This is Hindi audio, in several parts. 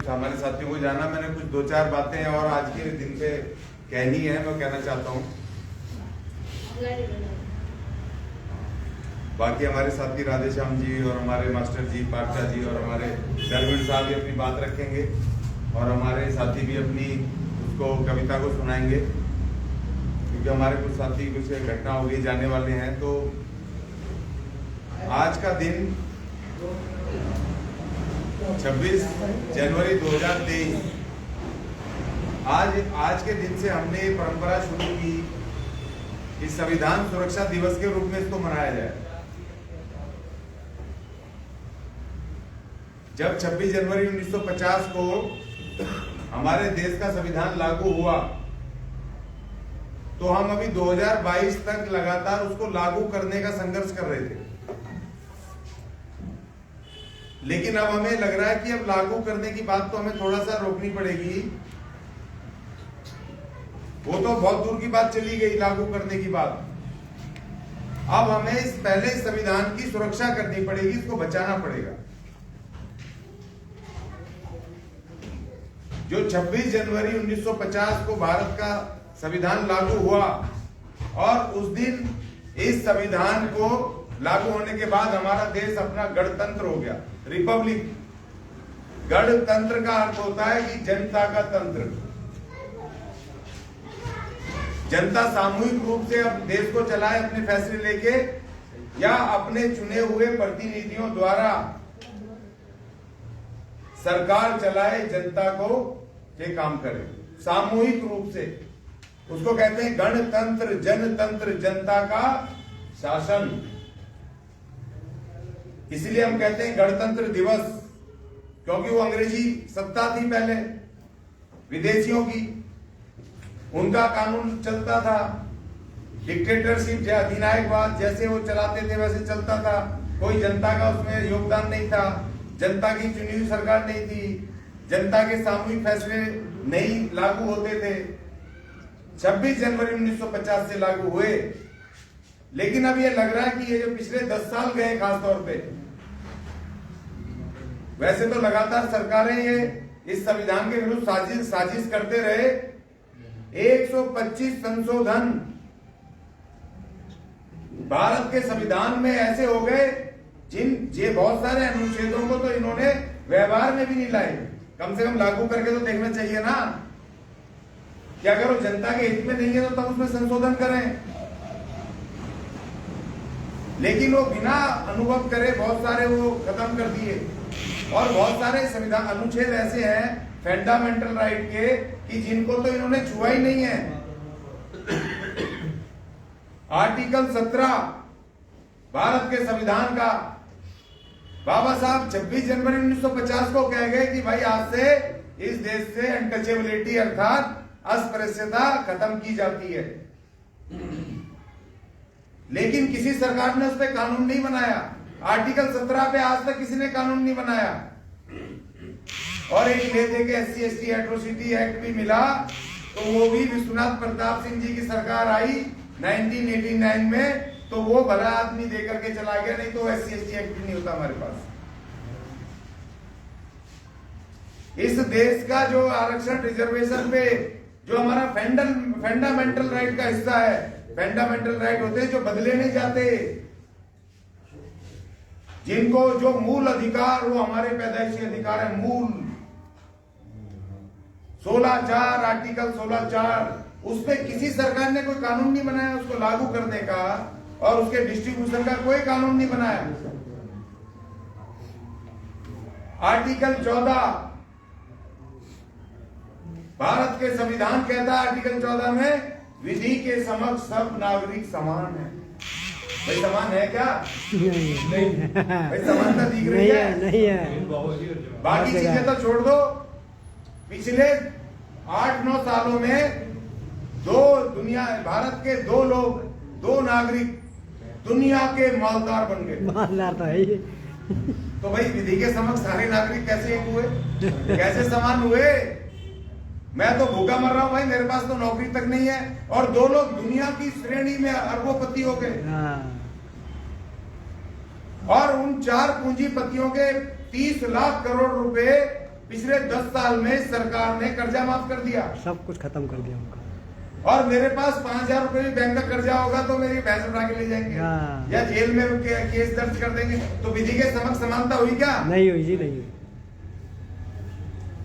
कुछ हमारे साथियों को जाना, मैंने कुछ दो चार बातें और आज के दिन पे कहनी है, मैं कहना चाहता हूँ। बाकी हमारे साथी राधेश्याम जी और हमारे मास्टर जी पाठा जी और हमारे दरवीर साहब भी अपनी बात रखेंगे और हमारे साथी भी अपनी उसको कविता को सुनाएंगे, क्योंकि हमारे कुछ साथी कुछ घटना हो गई जाने वाले हैं। तो आज का दिन 26 जनवरी 2023, आज के दिन से हमने ये परंपरा शुरू की कि संविधान सुरक्षा दिवस के रूप में इसको मनाया जाए। जब 26 जनवरी 1950 को हमारे देश का संविधान लागू हुआ, तो हम अभी 2022 तक लगातार उसको लागू करने का संघर्ष कर रहे थे। लेकिन अब हमें लग रहा है कि अब लागू करने की बात तो हमें थोड़ा सा रोकनी पड़ेगी। वो तो बहुत दूर की बात चली गई, लागू करने की बात। अब हमें इस पहले संविधान की सुरक्षा करनी पड़ेगी, इसको बचाना पड़ेगा। जो 26 जनवरी 1950 को भारत का संविधान लागू हुआ और उस दिन इस संविधान को लागू होने के बाद हमारा देश अपना गणतंत्र हो गया, रिपब्लिक। गणतंत्र का अर्थ होता है कि जनता का तंत्र। जनता सामूहिक रूप से अब देश को चलाए अपने फैसले लेके, या अपने चुने हुए प्रतिनिधियों द्वारा सरकार चलाए, जनता को ये काम करे सामूहिक रूप से। उसको कहते हैं गणतंत्र, जनतंत्र, जनता का शासन। इसलिए हम कहते हैं गणतंत्र दिवस, क्योंकि वो अंग्रेजी सत्ता थी पहले, विदेशियों की, उनका कानून चलता था। डिक्टेटरशिप, अधिनायकवाद जैसे वो चलाते थे वैसे चलता था। कोई जनता का उसमें योगदान नहीं था, जनता की चुनी हुई सरकार नहीं थी, जनता के सामूहिक फैसले नहीं लागू होते थे। 26 जनवरी 1950 से लागू हुए। लेकिन अब ये लग रहा है कि ये जो पिछले 10 साल गए खास तौर पे, वैसे तो लगातार सरकारें ये इस संविधान के विरुद्ध साजिश करते रहे। 125 संशोधन भारत के संविधान में ऐसे हो गए बहुत सारे अनुच्छेदों को तो इन्होंने व्यवहार में भी नहीं लाए। कम से कम लागू करके तो देखना चाहिए ना कि अगर वो जनता के हित में नहीं है तो तब उसमें संशोधन करें। लेकिन वो बिना अनुभव करे बहुत सारे वो खत्म कर दिए। और बहुत सारे संविधान अनुच्छेद ऐसे हैं फंडामेंटल राइट के कि जिनको तो इन्होंने छुआ ही नहीं है। आर्टिकल 17 भारत के संविधान का, बाबा साहब 26 जनवरी 1950 को कह गए कि भाई आज से इस देश से अनटचेबिलिटी अर्थात अस्पृश्यता खत्म की जाती है। लेकिन किसी सरकार ने उस पर कानून नहीं बनाया। आर्टिकल 17 पे आज तक किसी ने कानून नहीं बनाया। और एक ले दे के SC/ST एट्रोसिटी एक्ट भी मिला, तो वो भी विश्वनाथ प्रताप सिंह जी की सरकार आई 1989 में, तो वो भला आदमी दे करके चला गया, नहीं तो SC/ST एक्ट भी नहीं होता हमारे पास। इस देश का जो आरक्षण रिजर्वेशन पे जो हमारा फंडामेंटल राइट का हिस्सा है, फंडामेंटल राइट होते हैं जो बदले नहीं जाते, जिनको जो मूल अधिकार वो हमारे पैदाइशी अधिकार है, मूल 16(4) आर्टिकल 16(4) उस पे किसी सरकार ने कोई कानून नहीं बनाया उसको लागू करने का, और उसके डिस्ट्रीब्यूशन का कोई कानून नहीं बनाया। आर्टिकल 14 भारत के संविधान कहता है आर्टिकल 14 में विधि के समक्ष सब नागरिक समान है। भाई समान है क्या? नहीं। भाई समानता दिख रही है? नहीं है। बाकी चीजें तो छोड़ दो। पिछले 8-9 सालों में भारत के 2 लोग, 2 नागरिक दुनिया के मालदार बन गए। मालदार तो है। तो भाई विधि के समक्ष सारे नागरिक कैसे हुए, कैसे समान हुए? मैं तो भूखा मर रहा हूं भाई, मेरे पास तो नौकरी तक नहीं है, और 2 लोग दुनिया की श्रेणी में अरबोपति हो गए। और उन 4 पूंजीपतियों के 30 लाख करोड़ रुपए पिछले 10 साल में सरकार ने कर्जा माफ कर दिया सब कुछ खत्म कर दिया उनका। और मेरे पास 5,000 रुपए भी बैंक का कर्जा होगा तो मेरी भैंस उठा के ले जाएंगे हाँ। या जेल में केस दर्ज कर देंगे। तो विधि के समक्ष समानता हुई क्या? नहीं हुई जी, नहीं हुई।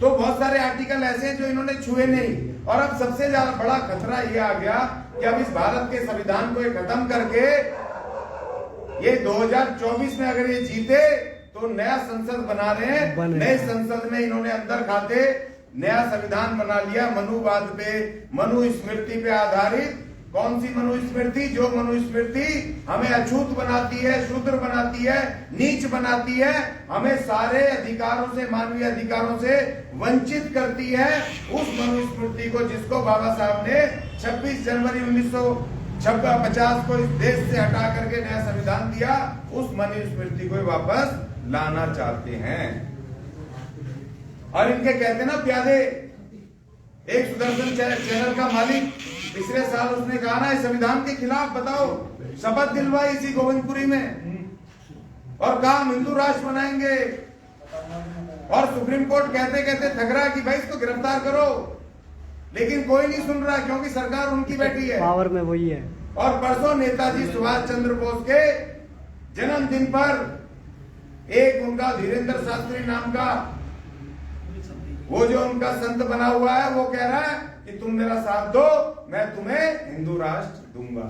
तो बहुत सारे आर्टिकल ऐसे हैं जो इन्होंने छुए नहीं। और अब सबसे ज्यादा बड़ा खतरा ये आ गया कि अब इस भारत के संविधान को ये खत्म करके ये 2024 में अगर ये जीते तो नया संसद बना रहे हैं। नए संसद में इन्होंने अंदर खाते नया संविधान बना लिया मनुवाद पे, मनुस्मृति पे आधारित। कौन सी मनुस्मृति? जो मनुस्मृति हमें अछूत बनाती है, शूद्र बनाती है, नीच बनाती है, हमें सारे अधिकारों से, मानवीय अधिकारों से वंचित करती है। उस मनुस्मृति को, जिसको बाबा साहब ने 26 जनवरी 1950 को इस देश से हटा करके नया संविधान दिया, उस मनुस्मृति को वापस लाना चाहते हैं। और इनके कहते ना प्यादे, एक सुदर्शन चैनल का मालिक पिछले साल उसने कहा ना, इस संविधान के खिलाफ बताओ, शपथ दिलवाई इसी गोविंदपुरी में और कहा हम हिंदू राष्ट्र बनाएंगे। और सुप्रीम कोर्ट कहते कहते थक रहा कि भाई इसको गिरफ्तार करो, लेकिन कोई नहीं सुन रहा क्योंकि सरकार उनकी बैठी है, पावर में वही है। और परसों नेताजी सुभाष चंद्र बोस के जन्मदिन पर एक उनका धीरेन्द्र शास्त्री नाम का वो जो उनका संत बना हुआ है, वो कह रहा है कि तुम मेरा साथ दो, मैं तुम्हें हिंदू राष्ट्र दूंगा।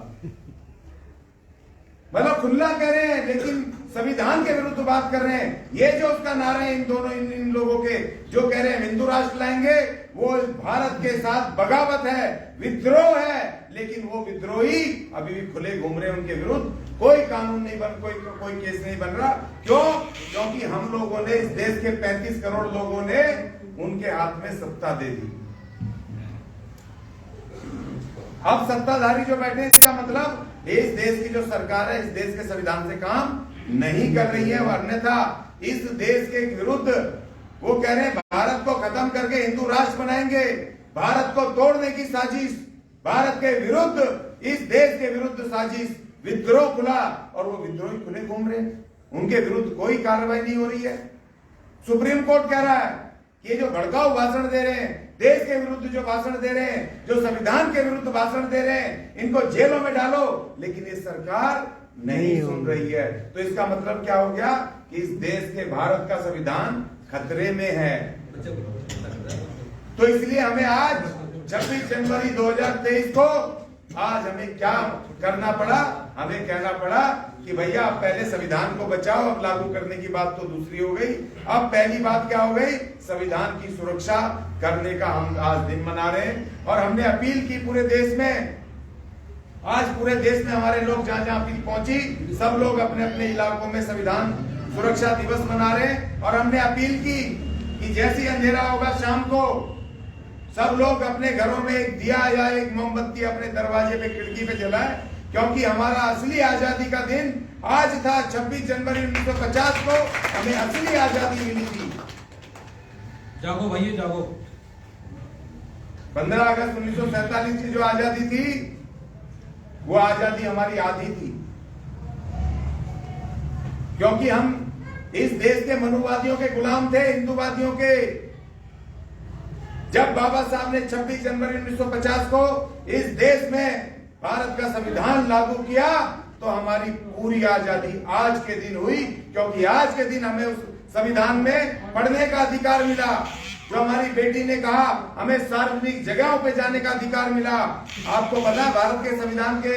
मतलब खुला कह रहे हैं, लेकिन संविधान के विरुद्ध बात कर रहे हैं। ये जो उसका नारा है इन दोनों इन लोगों के, जो कह रहे हैं हिंदू राष्ट्र लाएंगे, वो भारत के साथ बगावत है, विद्रोह है। लेकिन वो विद्रोही अभी भी खुले घूम रहे हैं, उनके विरुद्ध कोई कानून नहीं बन, कोई केस नहीं बन रहा। क्यों? क्योंकि हम लोगों ने, इस देश के 35 करोड़ लोगों ने उनके हाथ में सत्ता दे दी। अब सत्ताधारी जो बैठे हैं, इसका मतलब इस देश की जो सरकार है, इस देश के संविधान से काम नहीं कर रही है। अन्यथा इस देश के विरुद्ध वो कह रहे हैं भारत को खत्म करके हिंदू राष्ट्र बनाएंगे, भारत को तोड़ने की साजिश, भारत के विरुद्ध, इस देश के विरुद्ध साजिश, विद्रोह खुला। और वो विद्रोही खुले घूम रहे हैं, उनके विरुद्ध कोई कार्रवाई नहीं हो रही है। सुप्रीम कोर्ट कह रहा है कि ये जो भड़काऊ भाषण दे रहे हैं, देश के विरुद्ध जो भाषण दे रहे हैं, जो संविधान के विरुद्ध भाषण दे रहे हैं, इनको जेलों में डालो। लेकिन ये सरकार नहीं सुन रही है। तो इसका मतलब क्या हो गया कि इस देश के, भारत का संविधान खतरे में है। तो इसलिए हमें आज 26 जनवरी 2023 को आज हमें क्या करना पड़ा? हमें कहना पड़ा कि भैया आप पहले संविधान को बचाओ, अब लागू करने की बात तो दूसरी हो गई। अब पहली बात क्या हो गई? संविधान की सुरक्षा करने का हम आज दिन मना रहे हैं। और हमने अपील की पूरे देश में, आज पूरे देश में हमारे लोग जहां जहां अपील पहुंची, सब लोग अपने अपने इलाकों में संविधान सुरक्षा दिवस मना रहे हैं। और हमने अपील की कि जैसे ही अंधेरा होगा शाम को, सब लोग अपने घरों में एक दिया या एक मोमबत्ती अपने दरवाजे पे, खिड़की पे जलाएं, क्योंकि हमारा असली आजादी का दिन आज था। 26 जनवरी 1950 को हमें असली आजादी मिली थी। जागो भैया जागो। 15 अगस्त 1947 की जो आजादी थी, वो आजादी हमारी आधी थी, क्योंकि हम इस देश के मनुवादियों के गुलाम थे, हिंदूवादियों के। जब बाबा साहब ने 26 जनवरी 1950 को इस देश में भारत का संविधान लागू किया, तो हमारी पूरी आजादी आज के दिन हुई। क्योंकि आज के दिन हमें उस संविधान में पढ़ने का अधिकार मिला, जो हमारी बेटी ने कहा हमें सार्वजनिक जगहों पे जाने का अधिकार मिला। आपको पता, भारत के संविधान के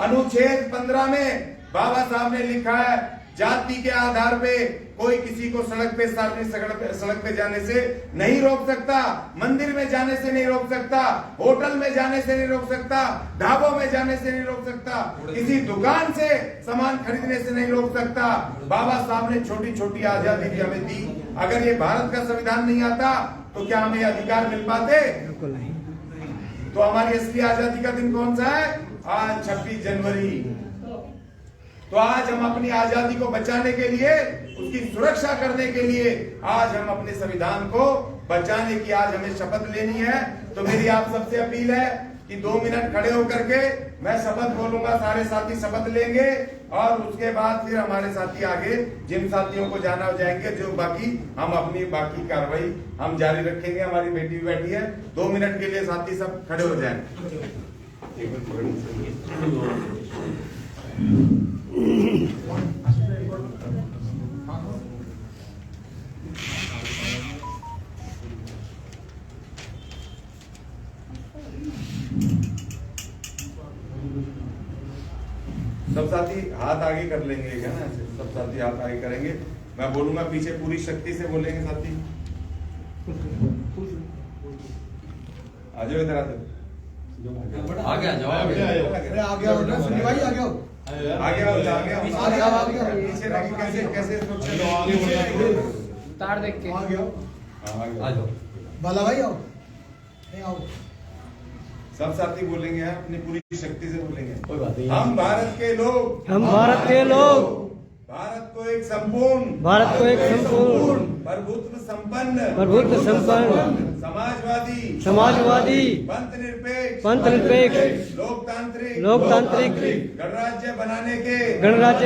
अनुच्छेद 15 में बाबा साहब ने लिखा है, जाति के आधार पे कोई किसी को सड़क पे, सार्वजनिक सड़क पे जाने से नहीं रोक सकता, मंदिर में जाने से नहीं रोक सकता, होटल में जाने से नहीं रोक सकता, ढाबों में जाने से नहीं रोक सकता, किसी दुकान से सामान खरीदने से नहीं रोक सकता। बाबा साहब ने छोटी छोटी आजादी भी हमें दी। अगर ये भारत का संविधान नहीं आता तो क्या हमें अधिकार मिल पाते? बिल्कुल नहीं। तो हमारी असली आजादी का दिन कौन सा है? आज 26 जनवरी। तो आज हम अपनी आजादी को बचाने के लिए, उसकी सुरक्षा करने के लिए, आज हम अपने संविधान को बचाने की आज हमें शपथ लेनी है। तो मेरी आप सबसे अपील है कि 2 मिनट खड़े होकर के मैं शपथ बोलूंगा, सारे साथी शपथ लेंगे और उसके बाद फिर हमारे साथी आगे जिन साथियों को जाना हो जाएंगे, जो बाकी हम अपनी बाकी कार्रवाई हम जारी रखेंगे। हमारी बेटी भी बैठी है, 2 मिनट के लिए साथी सब खड़े हो जाएं। सब साथी हाथ आगे कर लेंगे, क्या ना, सब साथी हाथ आगे करेंगे। मैं बोलूंगा पीछे पूरी शक्ति से बोलेंगे साथी। आ जाओ इधर, आ जाओ, आगे आ जाओ, आगे पीछे रखिए, कैसे कैसे तार देख के आ जाओ। बाला भाई आओ, आओ। सब साथी बोलेंगे, अपनी पूरी शक्ति से बोलेंगे। कोई बात नहीं। हम भारत के लोग, हम भारत के लोग भारत को एक संपूर्ण, भारत को एक संपूर्ण, प्रभुत्व संपन्न, समाजवादी, समाजवादी, पंथ निरपेक्ष, लोकतांत्रिक गणराज्य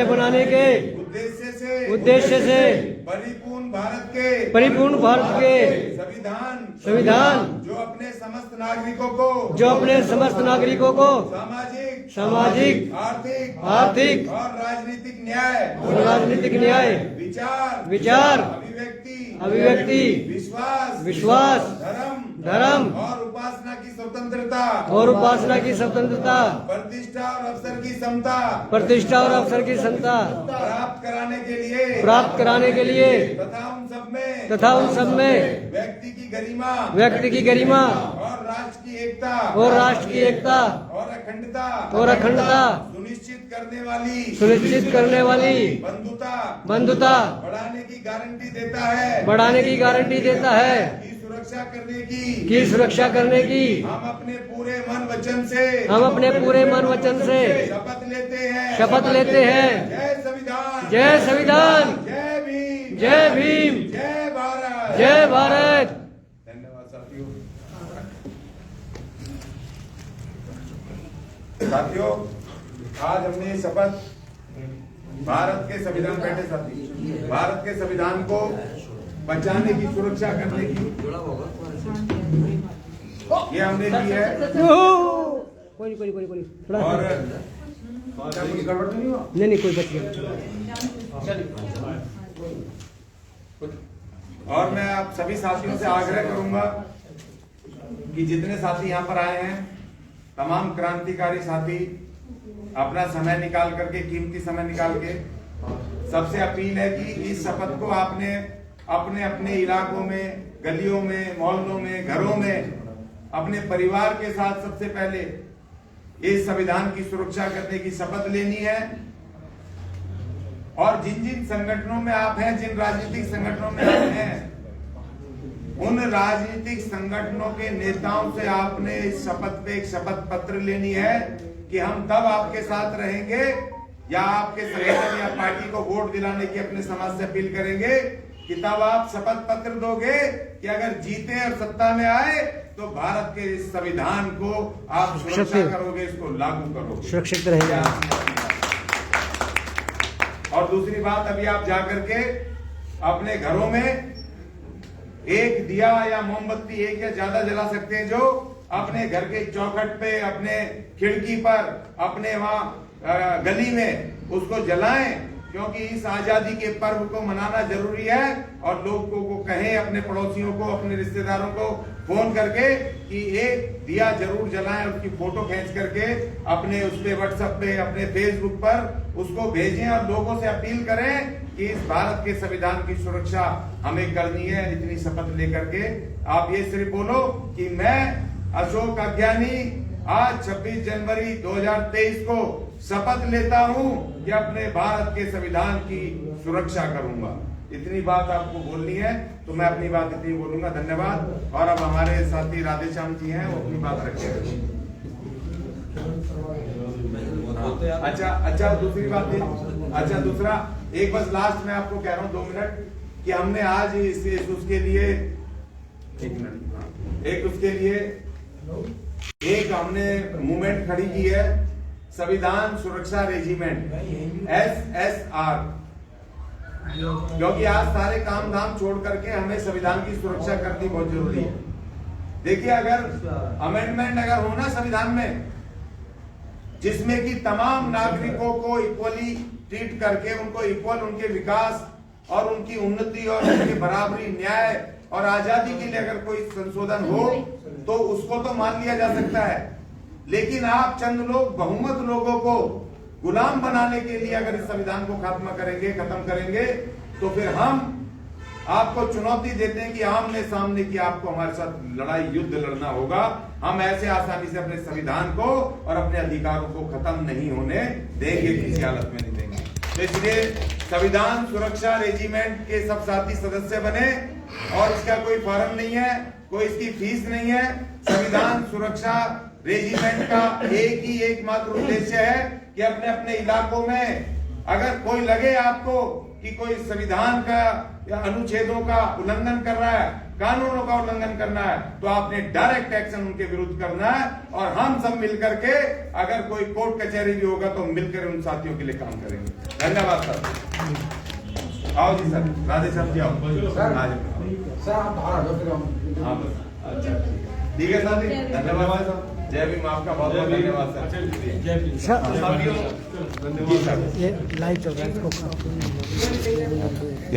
बनाने के उद्देश्य से परिपूर्ण भारत के संविधान जो अपने समस्त नागरिकों को सामाजिक, आर्थिक और राजनीतिक न्याय, विचार, अभिव्यक्ति, विश्वास, धर्म और उपासना की स्वतंत्रता, प्रतिष्ठा और अवसर की समता प्राप्त कराने के लिए तथा उन सब में व्यक्ति की गरिमा और राष्ट्र की एकता और अखंडता सुनिश्चित करने वाली बंधुता बढ़ाने की गारंटी देता है की सुरक्षा करने की हम अपने पूरे मन वचन से शपथ लेते हैं। जय संविधान, जय भीम, जय भारत। धन्यवाद साथियों, आज हमने शपथ भारत के संविधान, बैठे साथी, भारत के संविधान को बचाने की, सुरक्षा करने की ये हमने ली है। कोई और कुछ गड़बड़ नहीं हुआ? नहीं कोई बच गया। और मैं आप सभी साथियों से आग्रह करूंगा कि जितने साथी यहाँ पर आए हैं, तमाम क्रांतिकारी साथी अपना समय निकाल करके, कीमती समय निकाल के, सबसे अपील है कि इस शपथ को आपने अपने अपने इलाकों में, गलियों में, मोहल्लों में, घरों में, अपने परिवार के साथ सबसे पहले इस संविधान की सुरक्षा करने की शपथ लेनी है। और जिन जिन संगठनों में आप हैं, जिन राजनीतिक संगठनों में आप हैं, उन राजनीतिक संगठनों के नेताओं से आपने इस शपथ पे एक शपथ पत्र लेनी है कि हम तब आपके साथ रहेंगे, या आपके संगठन या पार्टी को वोट दिलाने की अपने समाज से अपील करेंगे कि तब आप शपथ पत्र दोगे कि अगर जीते और सत्ता में आए तो भारत के इस संविधान को आप सुरक्षा करोगे, इसको लागू करोगे, सुरक्षित रहेगा। और दूसरी बात, अभी आप जाकर के अपने घरों में एक दिया या मोमबत्ती, एक या ज्यादा जला सकते हैं, जो अपने घर के चौखट पे, अपने खिड़की पर, अपने वहां गली में उसको जलाएं, क्योंकि इस आजादी के पर्व को मनाना जरूरी है। और लोगों को कहें, अपने पड़ोसियों को, अपने रिश्तेदारों को फोन करके कि एक दिया जरूर जलाएं, उसकी फोटो खींच करके अपने उस पे व्हाट्सएप पे, अपने फेसबुक पर उसको भेजें और लोगों से अपील करें कि इस भारत के संविधान की सुरक्षा हमें करनी है। इतनी शपथ लेकर के आप ये सिर्फ बोलो कि मैं अशोक अज्ञानी आज 26 जनवरी 2023 को शपथ लेता हूं कि अपने भारत के संविधान की सुरक्षा करूंगा। इतनी बात आपको बोलनी है, तो मैं अपनी बात इतनी बोलूंगा। धन्यवाद। और अब हमारे साथी राधेश्याम जी हैं, वो अपनी बात रखेंगे। अच्छा दूसरी बात है, अच्छा दूसरा, एक बस लास्ट में आपको कह रहा हूं 2 मिनट, कि हमने आज उसके लिए 1 मिनट, एक उसके लिए एक हमने मूवमेंट खड़ी की है संविधान सुरक्षा रेजिमेंट SSR, क्योंकि आज सारे काम धाम छोड़ करके हमें संविधान की सुरक्षा करनी बहुत जरूरी है। देखिए, अगर अमेंडमेंट अगर हो ना संविधान में, जिसमें कि तमाम नागरिकों को इक्वली ट्रीट करके उनको इक्वल उनके विकास और उनकी उन्नति और उनके बराबरी, न्याय और आजादी के लिए अगर कोई संशोधन हो तो उसको तो मान लिया जा सकता है, लेकिन आप चंद लोग बहुमत लोगों को गुलाम बनाने के लिए अगर इस संविधान को खत्म करेंगे तो फिर हम आपको चुनौती देते हैं कि आमने सामने की आपको हमारे साथ लड़ाई युद्ध लड़ना होगा। हम ऐसे आसानी से अपने संविधान को और अपने अधिकारों को खत्म नहीं होने देंगे, किसी हालत में नहीं देंगे। तो इसलिए संविधान सुरक्षा रेजिमेंट के सब साथी सदस्य बने, और इसका कोई फॉर्म नहीं है, कोई इसकी फीस नहीं है। संविधान सुरक्षा रेजिमेंट का एकमात्र उद्देश्य है कि अपने अपने इलाकों में अगर कोई लगे आपको कि कोई संविधान का या अनुच्छेदों का उल्लंघन कर रहा है, कानूनों का उल्लंघन करना है, तो आपने डायरेक्ट एक्शन उनके विरुद्ध करना है। और हम सब मिलकर के अगर कोई कोर्ट कचहरी भी होगा तो मिलकर उन साथियों के लिए काम करेंगे। धन्यवाद सर। आओ जी सर, राधे साहब जी आओ सर आप बाहर आ जाओ फिर हम। हाँ बस, अच्छा ठीक है सर जी, धन्यवाद सर। जय भीम, आपका बहुत बहुत धन्यवाद सर। सर, ये लाइव चल रहा है इसको